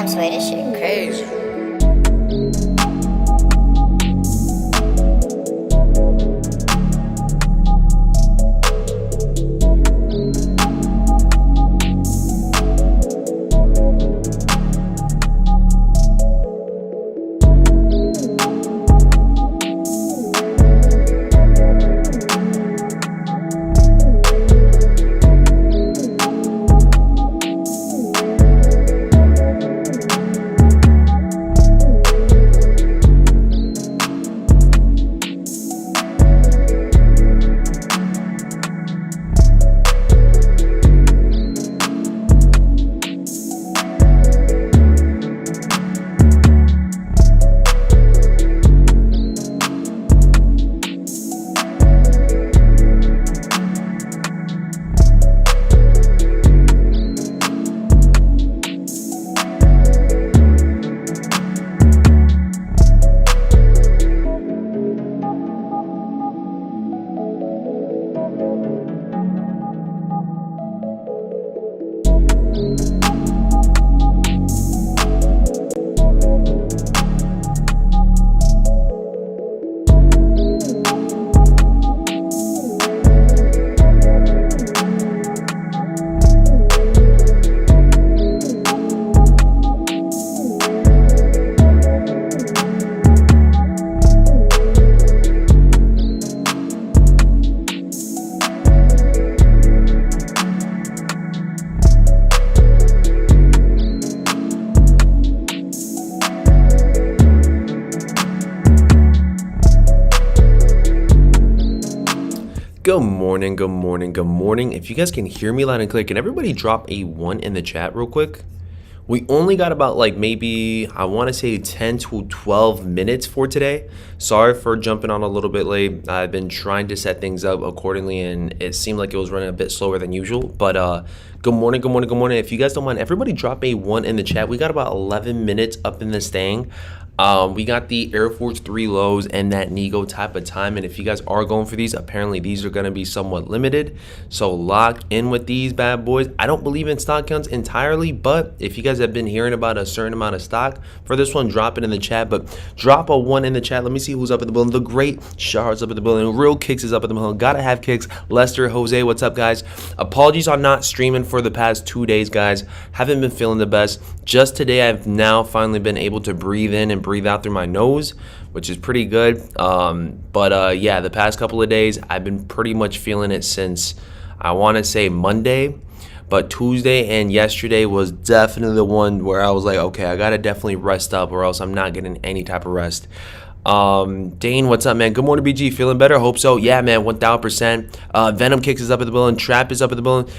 Damn, Sway, this shit crazy. Good morning. If you guys can hear me loud and clear, can everybody drop a 1 in the chat real quick? We only got about like maybe, I want to say 10 to 12 minutes for today. Sorry for jumping on a little bit late. I've been trying to set things up accordingly and it seemed like it was running a bit slower than usual. But good morning. If you guys don't mind, everybody drop a 1 in the chat. We got about 11 minutes up in this thing. We got the Air Force 3 lows and that Nigo type of time, and if you guys are going for these, apparently these are going to be somewhat limited, so lock in with these bad boys. I don't believe in stock counts entirely, but if you guys have been hearing about a certain amount of stock for this one, drop it in the chat. But drop a 1 in the chat. Let me see who's up in the building. The great Shahard's up in the building. Real Kicks is up in the building. Gotta have Kicks. Lester, Jose, what's up, guys? Apologies on not streaming for the past 2 days, guys. Haven't been feeling the best. Just today, I've now finally been able to breathe in and breathe out through my nose, which is pretty good. Yeah, the past couple of days I've been pretty much feeling it since, I want to say, Monday, but Tuesday and yesterday was definitely the one where I was like, okay, I gotta definitely rest up or else I'm not getting any type of rest. Dane, what's up, man? Good morning, BG. Feeling better? Hope so. Yeah, man, 1000%. Venom Kicks is up at the building. Trap is up at the building.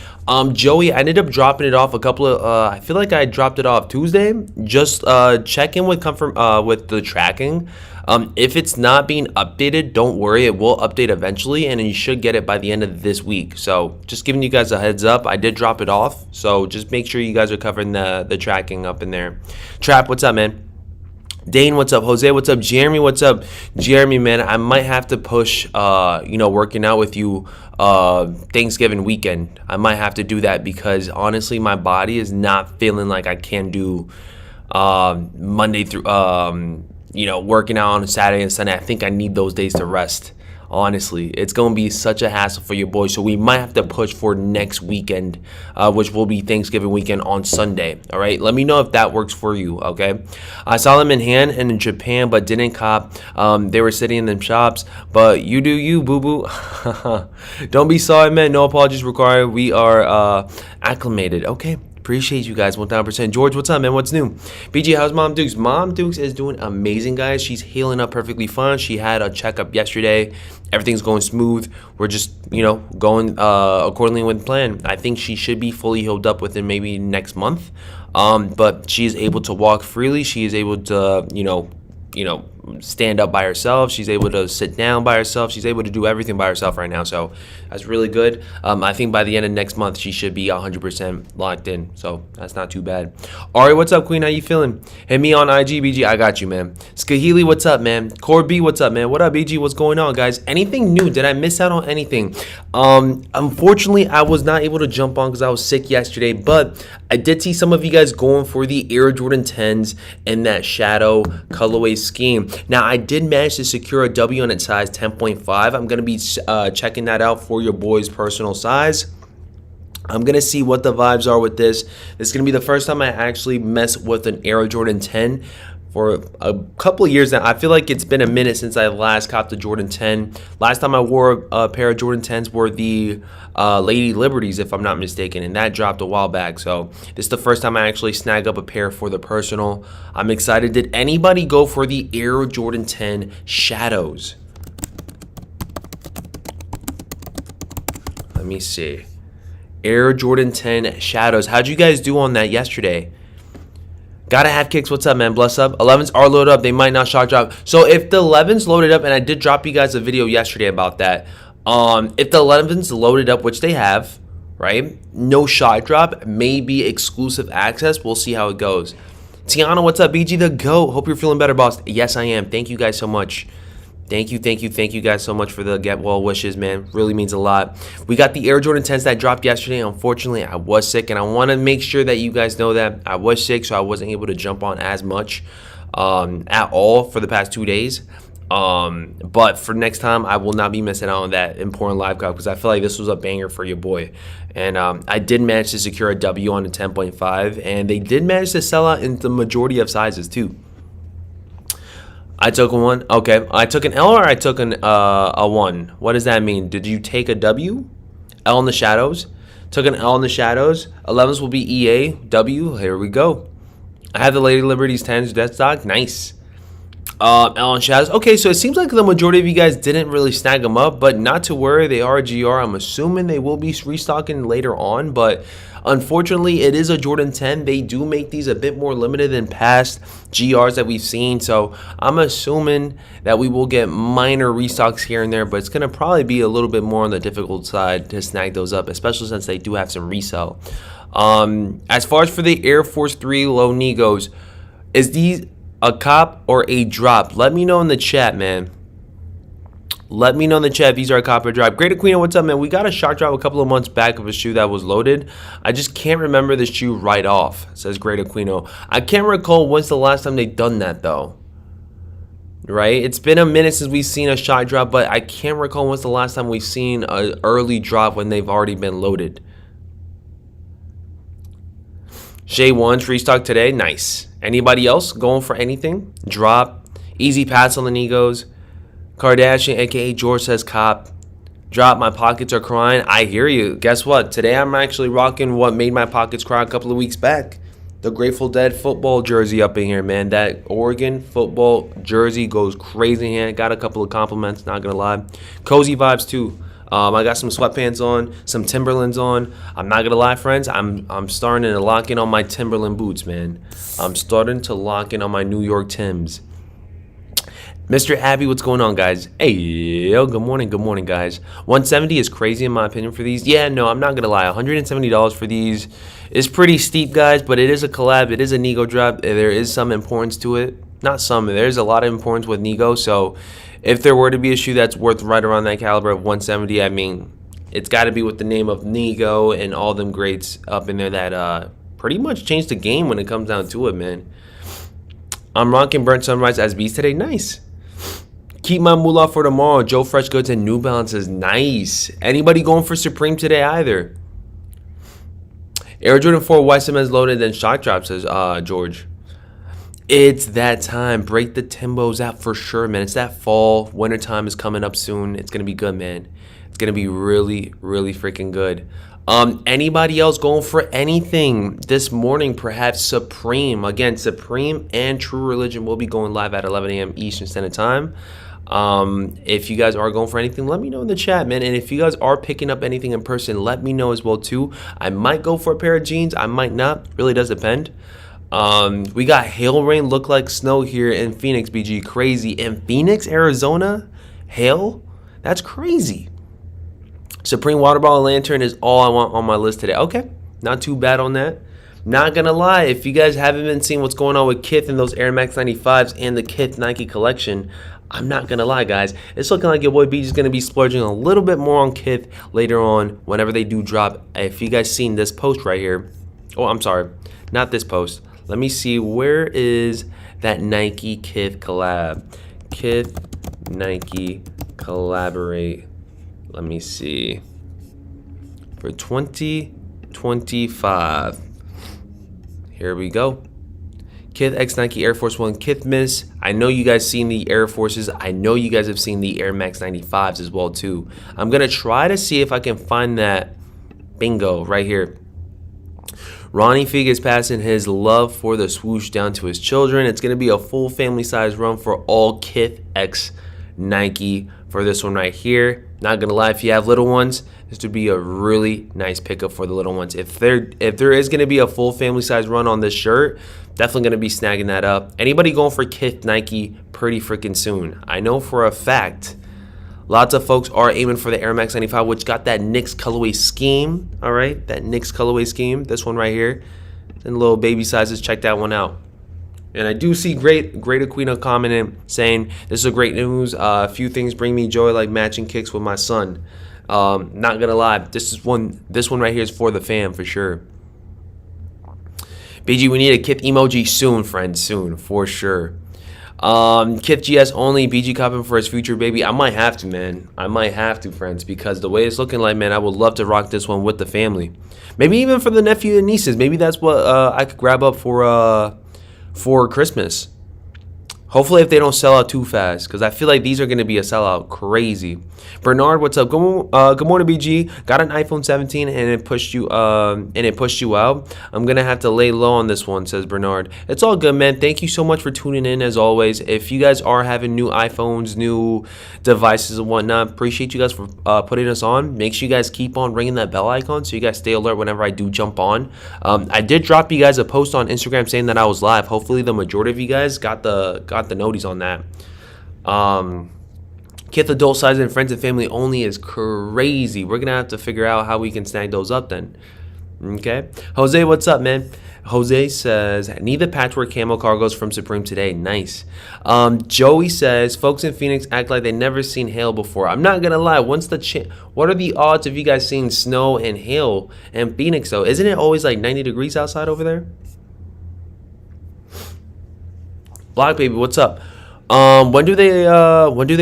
Joey, I ended up dropping it off a couple of, I feel like I dropped it off Tuesday. Just check in with with the tracking. If it's not being updated, don't worry, it will update eventually, and you should get it by the end of this week. So just giving you guys a heads up, I did drop it off, so just make sure you guys are covering the tracking up in there. Trap, what's up, man? Dane, what's up? Jose, what's up? Jeremy, what's up? Jeremy, man, I might have to push, working out with you Thanksgiving weekend. I might have to do that because honestly, my body is not feeling like I can do Monday through, working out on Saturday and Sunday. I think I need those days to rest. Honestly, it's going to be such a hassle for your boy. So we might have to push for next weekend, which will be Thanksgiving weekend on Sunday. All right. Let me know if that works for you. OK, I saw them in hand and in Japan, but didn't cop. They were sitting in them shops. But you do you, boo boo. Don't be sorry, man. No apologies required. We are acclimated. OK. Appreciate you guys 1000%. George, what's up, man? What's new? BG, how's Mom Dukes? Mom Dukes is doing amazing, guys. She's healing up perfectly fine. She had a checkup yesterday. Everything's going smooth. We're just, going accordingly with the plan. I think she should be fully healed up within maybe next month. But she is able to walk freely. She is able to, stand up by herself. She's able to sit down by herself. She's able to do everything by herself right now. So that's really good. I think by the end of next month, she should be 100% locked in. So that's not too bad. Ari, what's up, Queen? How you feeling? Hit me on IG, BG. I got you, man. Skahili, what's up, man? Core B, what's up, man? What up, BG? What's going on, guys? Anything new? Did I miss out on anything? Unfortunately, I was not able to jump on because I was sick yesterday, but I did see some of you guys going for the Air Jordan 10s in that shadow colorway scheme. Now, I did manage to secure a W on its size 10.5. I'm going to be checking that out for your boy's personal size. I'm going to see what the vibes are with this. This is going to be the first time I actually mess with an Air Jordan 10 for a couple of years now. I feel like it's been a minute since I last copped the Jordan 10. Last time I wore a pair of Jordan 10s were the Lady Liberties, if I'm not mistaken, and that dropped a while back. So this is the first time I actually snag up a pair for the personal. I'm excited. Did anybody go for the Air Jordan 10 Shadows? Let me see. Air Jordan 10 Shadows. How'd you guys do on that yesterday? Gotta have kicks. What's up, man? Bless up. 11s are loaded up. They might not shock drop. So if the 11s loaded up, and I did drop you guys a video yesterday about that. If the 11s loaded up, which they have, right? No shock drop. Maybe exclusive access. We'll see how it goes. Tiana, what's up? BG the GOAT. Hope you're feeling better, boss. Yes, I am. Thank you guys so much. Thank you guys so much for the get well wishes, man. Really means a lot. We got the Air Jordan 10s that dropped yesterday. Unfortunately, I was sick, and I want to make sure that you guys know that I was sick, so I wasn't able to jump on as much at all for the past 2 days. But for next time, I will not be missing out on that important live call because I feel like this was a banger for your boy. And I did manage to secure a W on the 10.5, and they did manage to sell out in the majority of sizes too. I took one. Okay, I took an L or I took a 1. What does that mean? Did you take a W? L in the shadows. Took an L in the shadows. 11s will be EA. W. Here we go. I have the Lady Liberties 10s death stock. Nice. L in shadows. Okay, so it seems like the majority of you guys didn't really snag them up, but not to worry. They are GR. I'm assuming they will be restocking later on, but unfortunately, it is a Jordan 10. They do make these a bit more limited than past GRs that we've seen. So I'm assuming that we will get minor restocks here and there, but it's going to probably be a little bit more on the difficult side to snag those up, especially since they do have some resell. As far as for the Air Force 3 low Nigos, is these a cop or a drop? Let me know in the chat, man. Let me know in the chat if these are a cop or drop. Great Aquino, what's up, man? We got a shock drop a couple of months back of a shoe that was loaded. I just can't remember the shoe right off, says Great Aquino. I can't recall when's the last time they've done that, though. Right? It's been a minute since we've seen a shock drop, but I can't recall when's the last time we've seen an early drop when they've already been loaded. Shay 1's restock today. Nice. Anybody else going for anything? Drop. Easy pass on the Nigos. Kardashian, aka George, says cop. Drop. My pockets are crying. I hear you. Guess what? Today I'm actually rocking what made my pockets cry a couple of weeks back. The Grateful Dead football jersey up in here, man. That Oregon football jersey goes crazy here. Got a couple of compliments, not gonna lie. Cozy vibes too. I got some sweatpants on, some Timberlands on. I'm not gonna lie, friends. I'm starting to lock in on my Timberland boots, man. I'm starting to lock in on my New York Timbs. Mr. Abby, what's going on, guys? Hey, yo, good morning, guys. 170 is crazy in my opinion for these. Yeah, no, I'm not gonna lie. $170 for these is pretty steep, guys, but it is a collab. It is a Nigo drop. There is some importance to it. Not some. There's a lot of importance with Nigo, so if there were to be a shoe that's worth right around that caliber of 170, I mean, it's got to be with the name of Nigo and all them greats up in there that pretty much changed the game when it comes down to it, man. I'm rocking Burnt Sunrise as Beast today. Nice. Keep my moolah for tomorrow. Joe Fresh Goods and New Balances. Nice. Anybody going for Supreme today either? Air Jordan 4 YSM loaded, then shock drop, says George. It's that time. Break the Timbos out for sure, man. It's that fall. Winter time is coming up soon. It's going to be good, man. It's going to be really, really freaking good. Anybody else going for anything this morning? Perhaps Supreme. Again, Supreme and True Religion will be going live at 11 a.m. Eastern Standard Time. If you guys are going for anything, let me know in the chat, man. And if you guys are picking up anything in person, let me know as well, too. I might go for a pair of jeans. I might not. Really does depend. We got hail rain look like snow here in Phoenix, BG. Crazy. In Phoenix, Arizona? Hail? That's crazy. Supreme Water Bottle Lantern is all I want on my list today. Okay, not too bad on that. Not gonna lie, if you guys haven't been seeing what's going on with Kith and those Air Max 95s and the Kith Nike collection, I'm not gonna lie, guys. It's looking like your boy BG is gonna be splurging a little bit more on Kith later on whenever they do drop. If you guys seen this post right here, oh, I'm sorry, not this post. Let me see, where is that Nike Kith collab? Kith Nike collaborate. Let me see. For 2025. Here we go. Kith X Nike Air Force One Kith Miss. I know you guys seen the Air Forces. I know you guys have seen the Air Max 95s as well too. I'm gonna try to see if I can find that. Bingo, right here. Ronnie Fieg is passing his love for the swoosh down to his children. It's gonna be a full family size run for all Kith X Nike for this one right here. Not gonna lie, if you have little ones, this would be a really nice pickup for the little ones. If there is gonna be a full family size run on this shirt, definitely gonna be snagging that up. Anybody going for Kith Nike pretty freaking soon? I know for a fact lots of folks are aiming for the Air Max 95, which got that Knicks colorway scheme. All right, that Knicks colorway scheme. This one right here, and little baby sizes. Check that one out. And I do see Great Aquino commenting saying this is a great news. A few things bring me joy, like matching kicks with my son. Not gonna lie, this one right here is for the fam for sure. BG, we need a Kith emoji soon, friend, soon for sure. Kith GS only. BG copping for his future baby. I might have to, man. I might have to, friends, because the way it's looking like, man, I would love to rock this one with the family. Maybe even for the nephew and nieces. Maybe that's what I could grab up for Christmas. Hopefully if they don't sell out too fast, because I feel like these are going to be a sellout crazy. Bernard, what's up? Good morning, BG. Got an iPhone 17 and it pushed you out. I'm gonna have to lay low on this one, says Bernard. It's all good, man. Thank you so much for tuning in as always. If you guys are having new iPhones, new devices and whatnot, appreciate you guys for putting us on. Make sure you guys keep on ringing that bell icon so you guys stay alert whenever I do jump on. I did drop you guys a post on Instagram saying that I was live. Hopefully the majority of you guys got the noties on that. Kith adult size and friends and family only is crazy. We're gonna have to figure out how we can snag those up then. Okay, Jose, what's up, man? Jose says, need the patchwork camo cargos from Supreme today. Nice. Joey says, folks in Phoenix act like they never seen hail before. I'm not gonna lie. What are the odds of you guys seeing snow and hail in Phoenix though? Isn't it always like 90 degrees outside over there? Block baby, what's up? When do they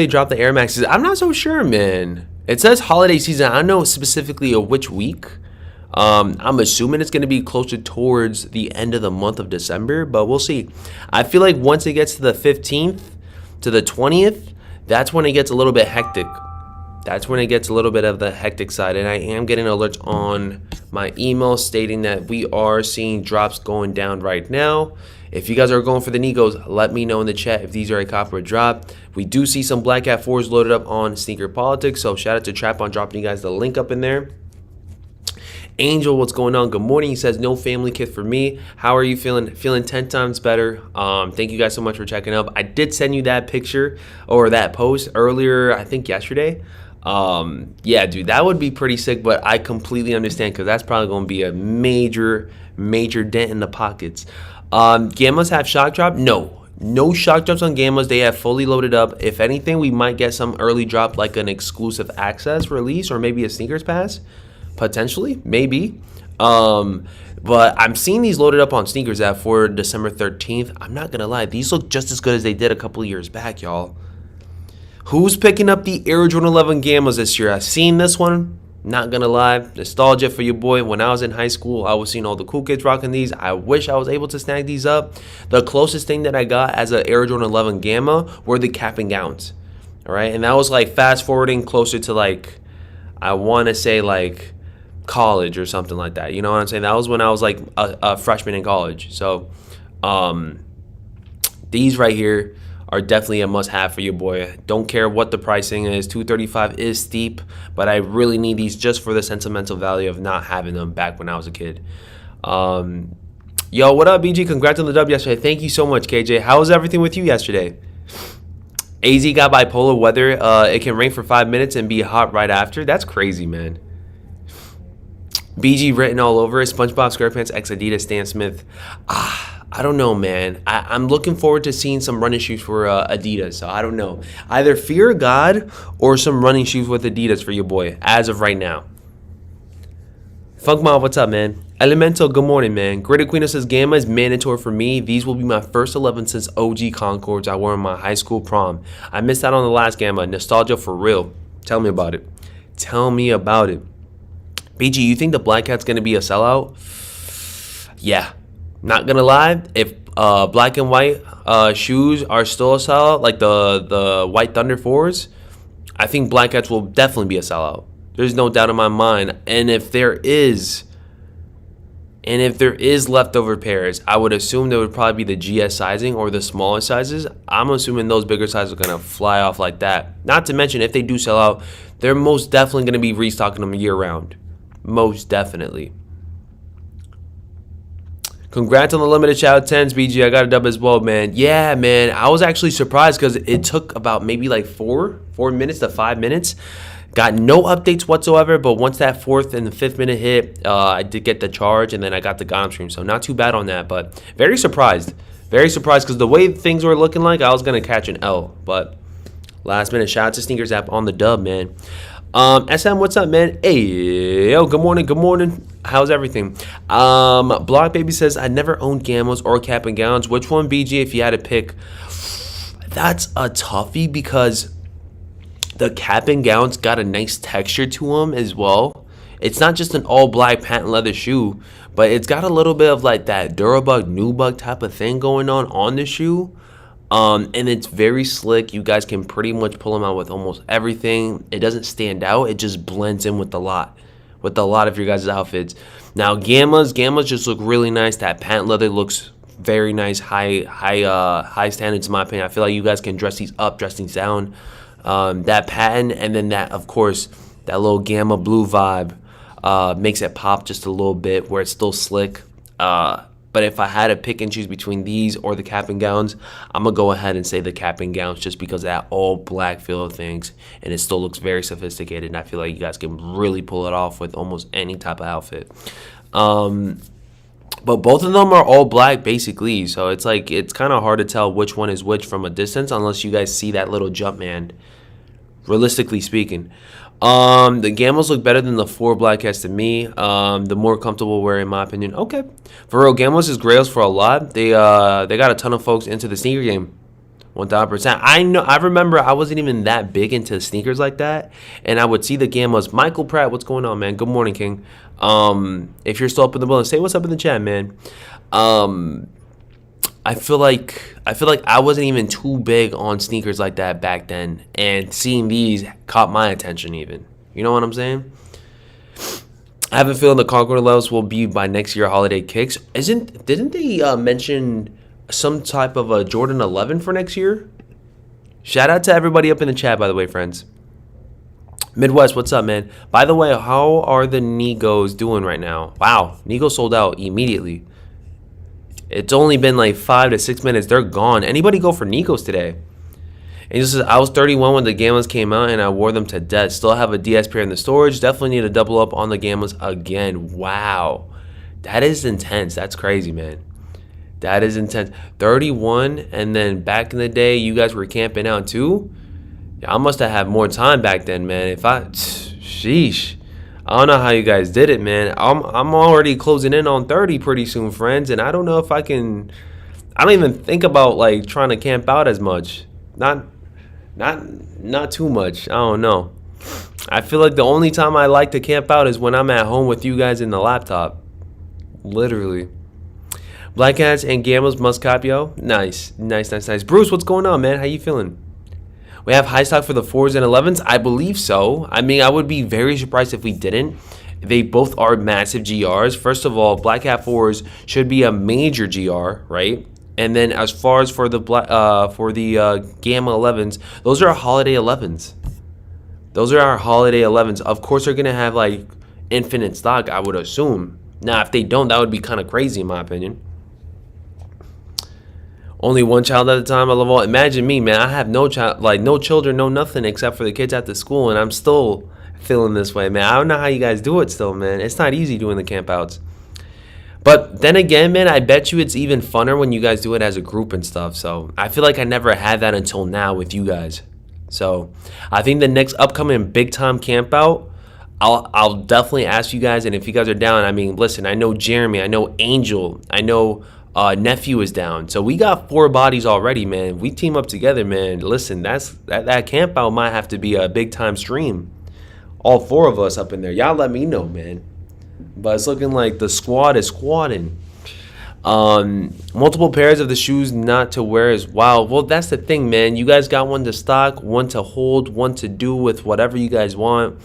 drop the Air Maxes? I'm not so sure, man. It says holiday season. I don't know specifically of which week. I'm assuming it's going to be closer towards the end of the month of December, but we'll see. I feel like once it gets to the 15th to the 20th, that's when it gets a little bit hectic. That's when it gets a little bit of the hectic side, and I am getting alerts on my email stating that we are seeing drops going down right now. If you guys are going for the Nigos, let me know in the chat if these are a cop or a drop. We do see some Black Cat 4s loaded up on Sneaker Politics, so shout out to Trap on dropping you guys the link up in there. Angel, what's going on? Good morning. He says, no family kit for me. How are you feeling? Feeling 10 times better. Thank you guys so much for checking up. I did send you that picture or that post earlier, I think yesterday. Yeah, dude, that would be pretty sick, but I completely understand because that's probably going to be a major dent in the pockets. Gammas have Shockdrop? No shock drops on Gammas. They have fully loaded up. If anything, we might get some early drop like an exclusive access release or maybe a Snkrs pass. Potentially, maybe. But I'm seeing these loaded up on Snkrs app for December 13th. I'm not gonna lie, these look just as good as they did a couple of years back, y'all. Who's picking up the Air Jordan 11 Gammas this year? I've seen this one. Not gonna lie, nostalgia for your boy. When I was in high school, I was seeing all the cool kids rocking these. I wish I was able to snag these up. The closest thing that I got as an Air Jordan 11 Gamma were the cap and gowns. All right, and that was like fast forwarding closer to like, I want to say like college or something like that. You know what I'm saying? That was when I was like a freshman in college. So these right here are definitely a must-have for your boy. Don't care what the pricing is. $235 is steep, but I really need these just for the sentimental value of not having them back when I was a kid. Yo, what up, BG? Congrats on the dub yesterday. Thank you so much, KJ. How was everything with you yesterday? AZ got bipolar weather. It can rain for 5 minutes and be hot right after. That's crazy, man. BG written all over it. SpongeBob SquarePants X Adidas Stan Smith. I don't know, man. I'm looking forward to seeing some running shoes for Adidas. So I don't know. Either Fear of God or some running shoes with Adidas for your boy as of right now. Funk Mob, what's up, man? Elemental, good morning, man. Greater Queen says Gamma is mandatory for me. These will be my first 11 since OG Concords I wore in my high school prom. I missed out on the last Gamma. Nostalgia for real. Tell me about it. Tell me about it. BG, you think the Black Cat's going to be a sellout? Yeah. Not going to lie. If black and white shoes are still a sellout, like the White Thunder 4s, I think Black Cats will definitely be a sellout. There's no doubt in my mind. And if there is leftover pairs, I would assume there would probably be the GS sizing or the smaller sizes. I'm assuming those bigger sizes are going to fly off like that. Not to mention, if they do sell out, they're most definitely going to be restocking them year round. Most definitely. Congrats on the limited shout 10s, BG. I got a dub as well, man. Yeah, man. I was actually surprised because it took about maybe like 4 minutes to 5 minutes. Got no updates whatsoever, but once that 4th and the 5th minute hit, I did get the charge, and then I got the Gotham stream, so not too bad on that, but very surprised. Very surprised, because the way things were looking like, I was going to catch an L, but last minute. Shout out to Snkrs app on the dub, man. SM, what's up, man? Hey, yo, good morning, good morning. How's everything? Block Baby says, I never owned Gamos or cap and gowns. Which one, BG, if you had to pick? That's a toughie, because the cap and gowns got a nice texture to them as well. It's not just an all black patent leather shoe, but it's got a little bit of like that Durabug, Nubug type of thing going on the shoe. And it's very slick. You guys can pretty much pull them out with almost everything. It doesn't stand out. It just blends in with a lot of your guys' outfits. Now Gammas just look really nice. That patent leather looks very nice. High standards in my opinion. I feel like you guys can dress these up, dress these down. That patent, and then that, of course, that little Gamma blue vibe makes it pop just a little bit where it's still slick. But if I had to pick and choose between these or the cap and gowns, I'm going to go ahead and say the cap and gowns just because of that all black feel of things, and it still looks very sophisticated, and I feel like you guys can really pull it off with almost any type of outfit. But both of them are all black basically, so it's like it's kind of hard to tell which one is which from a distance unless you guys see that little jump man, realistically speaking. The Gamos look better than the 4 Black Cats to me. The more comfortable wear in my opinion. Okay, for real, Gamos is grails for a lot. They got a ton of folks into the sneaker game. 1000%. I remember I wasn't even that big into sneakers like that, and I would see the Gamos. Michael Pratt, what's going on, man? Good morning, King. If you're still up in the building, say what's up in the chat, man. I feel like I wasn't even too big on sneakers like that back then, and seeing these caught my attention even. You know what I'm saying? I have a feeling the Concord levels will be by next year holiday kicks. Didn't they mention some type of a Jordan 11 for next year? Shout out to everybody up in the chat, by the way, friends. Midwest, what's up, man? By the way, how are the Nigos doing right now? Wow, Nigo sold out immediately. It's only been like 5 to 6 minutes. They're gone. Anybody go for Nigos today? And he says, I was 31 when the Gammas came out, and I wore them to death. Still have a DS pair in the storage. Definitely need to double up on the Gammas again. Wow. That is intense. That's crazy, man. That is intense. 31, and then back in the day, you guys were camping out too? I must have had more time back then, man. Sheesh. I don't know how you guys did it, man. I'm already closing in on 30 pretty soon, friends, and I don't know if I can. I don't even think about like trying to camp out as much. Not too much. I don't know. I feel like the only time I like to camp out is when I'm at home with you guys in the laptop. Literally. Black Cats and Gammas must cop, yo. Nice. Bruce, what's going on, man? How you feeling? We have high stock for the 4s and 11s? I believe so. I mean, I would be very surprised if we didn't. They both are massive GRs. First of all, Black Cat 4s should be a major GR, right? And then as far as for the Gamma 11s, those are holiday 11s. Those are our holiday 11s. Of course, they're going to have like infinite stock, I would assume. Now, if they don't, that would be kind of crazy in my opinion. Only one child at a time. I love all. Imagine me, man. I have no child, like no children, no nothing except for the kids at the school, and I'm still feeling this way, man. I don't know how you guys do it still, man. It's not easy doing the camp outs. But then again, man, I bet you it's even funner when you guys do it as a group and stuff. So I feel like I never had that until now with you guys. So I think the next upcoming big time camp out, I'll definitely ask you guys, and if you guys are down, I mean, listen, I know Jeremy, I know Angel, I know Nephew is down. So we got 4 bodies already, man. We team up together, man. Listen, that camp out might have to be a big time stream. All 4 of us up in there. Y'all let me know, man. But it's looking like the squad is squadding. Multiple pairs of the shoes not to wear is wow. Well, that's the thing, man. You guys got one to stock, one to hold, one to do with whatever you guys want.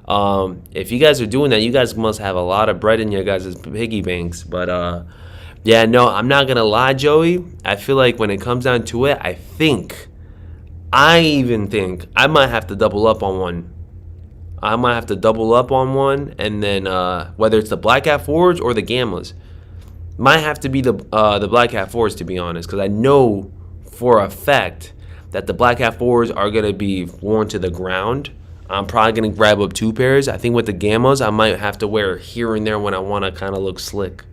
If you guys are doing that, you guys must have a lot of bread in your guys' piggy banks. But yeah, no, I'm not gonna lie, Joey. I feel like when it comes down to it, I even think I might have to double up on one. And then whether it's the Black Hat 4s or the Gammas, might have to be the Black Hat 4s, to be honest, because I know for a fact that the Black Hat 4s are gonna be worn to the ground. I'm probably gonna grab up 2 pairs. I think with the Gammas, I might have to wear here and there when I want to kind of look slick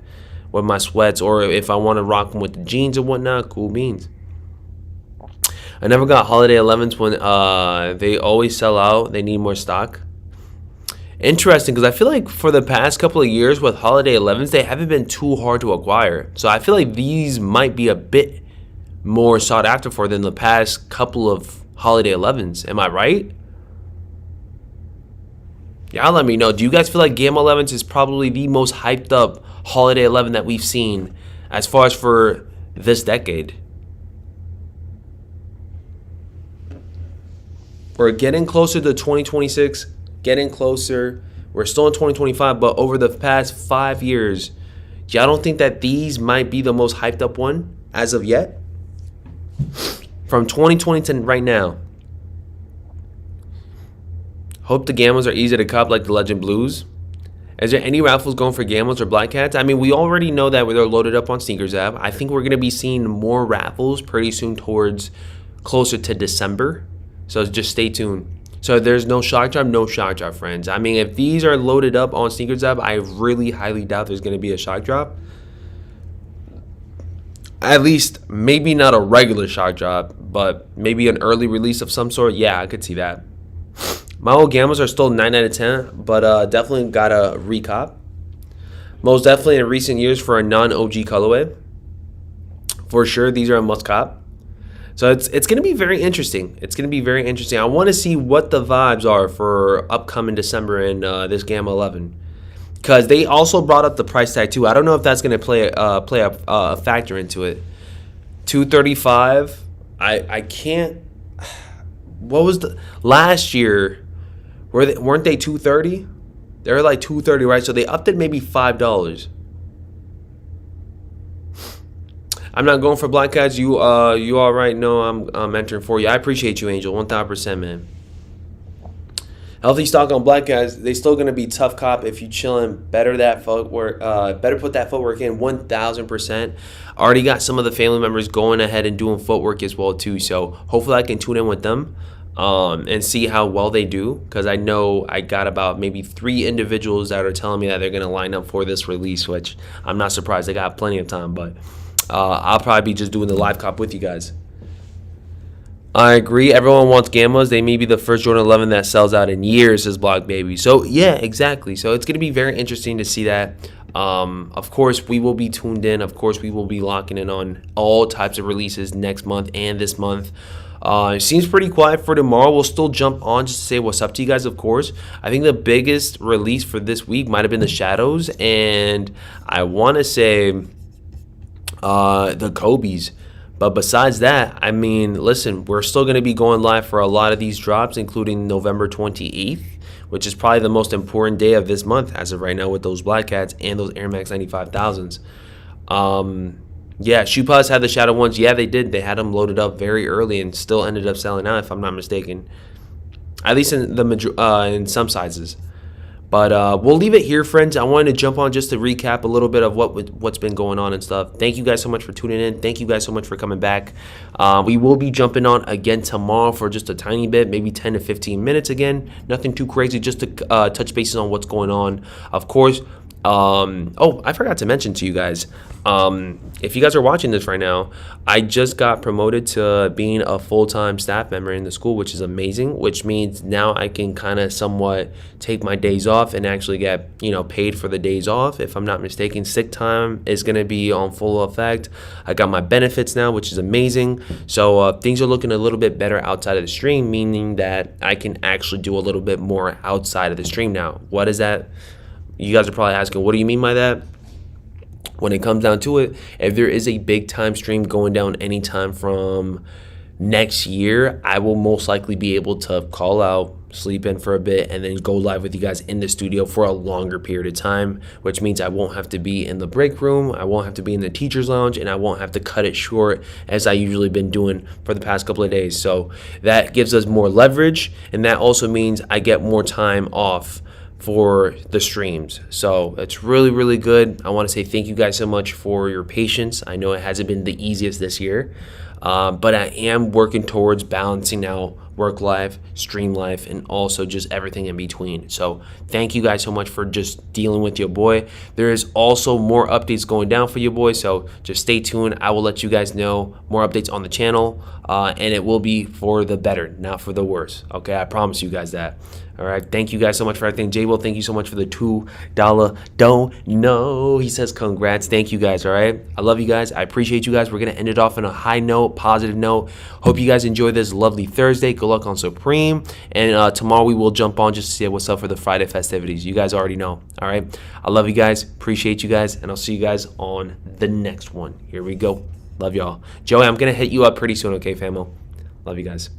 with my sweats, or if I want to rock them with the jeans and whatnot. Cool beans. I never got holiday 11s when they always sell out. They need more stock. Interesting, because I feel like for the past couple of years with holiday 11s, they haven't been too hard to acquire. So I feel like these might be a bit more sought after for than the past couple of holiday 11s. Am I right? Y'all let me know. Do you guys feel like Gamma 11s is probably the most hyped up holiday 11 that we've seen as far as for this decade? We're getting closer to 2026, getting closer. We're still in 2025, but over the past 5 years, y'all don't think that these might be the most hyped up one as of yet? From 2020 to right now. Hope the Gammas are easy to cop like the Legend Blues. Is there any raffles going for Gammas or Black Hats? I mean, we already know that they're loaded up on Snkrs app. I think we're going to be seeing more raffles pretty soon towards closer to December. So just stay tuned. So there's no Shockdrop, no Shockdrop, friends. I mean, if these are loaded up on Snkrs app, I really highly doubt there's going to be a Shockdrop. At least, maybe not a regular Shockdrop, but maybe an early release of some sort. Yeah, I could see that. My old Gammas are still 9 out of 10, but definitely got a recop. Most definitely in recent years for a non-OG colorway. For sure, these are a must cop. So it's going to be very interesting. It's going to be very interesting. I want to see what the vibes are for upcoming December in this Gamma 11. Because they also brought up the price tag too. I don't know if that's going to play a factor into it. $235. I can't. What was the last year? Weren't they $230? They were like $230, right? So they upped it maybe $5. I'm not going for Black Cats. You all right? No, I'm entering for you. I appreciate you, Angel. 1000%, man. Healthy stock on Black Cats. They still gonna be tough cop if you chilling. Better that footwork. Better put that footwork in. 1000%. Already got some of the family members going ahead and doing footwork as well too. So hopefully I can tune in with them. And see how well they do, because I know I got about maybe 3 individuals that are telling me that they're going to line up for this release, which I'm not surprised. They got plenty of time, but I'll probably be just doing the live cop with you guys. I agree. Everyone wants Gammas. They may be the first Jordan 11 that sells out in years, says Block Baby. So, yeah, exactly. So, it's going to be very interesting to see that. Of course, we will be tuned in. Of course, we will be locking in on all types of releases next month and this month. It seems pretty quiet for tomorrow. We'll still jump on just to say what's up to you guys, of course. I think the biggest release for this week might have been the Shadows, and I want to say the Kobe's. But besides that, I mean, listen, we're still going to be going live for a lot of these drops, including November 28th, which is probably the most important day of this month as of right now with those Black Cats and those Air Max 95,000s. Yeah, Shoepods had the Shadow ones. Yeah, they did. They had them loaded up very early and still ended up selling out, if I'm not mistaken. At least in some sizes. But we'll leave it here, friends. I wanted to jump on just to recap a little bit of what's been going on and stuff. Thank you guys so much for tuning in. Thank you guys so much for coming back. We will be jumping on again tomorrow for just a tiny bit, maybe 10 to 15 minutes again. Nothing too crazy, just to touch bases on what's going on. Of course, oh, I forgot to mention to you guys, if you guys are watching this right now, I just got promoted to being a full-time staff member in the school, which is amazing, which means now I can kind of somewhat take my days off and actually get, you know, paid for the days off. If I'm not mistaken, sick time is going to be on full effect. I got my benefits now, which is amazing. So things are looking a little bit better outside of the stream, meaning that I can actually do a little bit more outside of the stream now. What is that? You guys are probably asking, what do you mean by that? When it comes down to it, if there is a big time stream going down anytime from next year, I will most likely be able to call out, sleep in for a bit, and then go live with you guys in the studio for a longer period of time, which means I won't have to be in the break room, I won't have to be in the teacher's lounge, and I won't have to cut it short as I usually been doing for the past couple of days. So that gives us more leverage, and that also means I get more time off for the streams. So it's really, really good. I want to say thank you guys so much for your patience. I know it hasn't been the easiest this year, but I am working towards balancing out work life, stream life, and also just everything in between. So thank you guys so much for just dealing with your boy. There is also more updates going down for your boy, so just stay tuned. I will let you guys know more updates on the channel, and it will be for the better, not for the worse. Okay, I promise you guys that. All right, thank you guys so much for everything. J Will, thank you so much for the $2 don't know. He says congrats. Thank you guys. All right, I love you guys. I appreciate you guys. We're gonna end it off on a high note, positive note. Hope you guys enjoy this lovely Thursday. Good luck on Supreme, and tomorrow we will jump on just to see what's up for the Friday festivities. You guys already know. All right, I love you guys. Appreciate you guys, and I'll see you guys on the next one. Here we go. Love y'all. Joey, I'm gonna hit you up pretty soon. Okay, famo. Love you guys.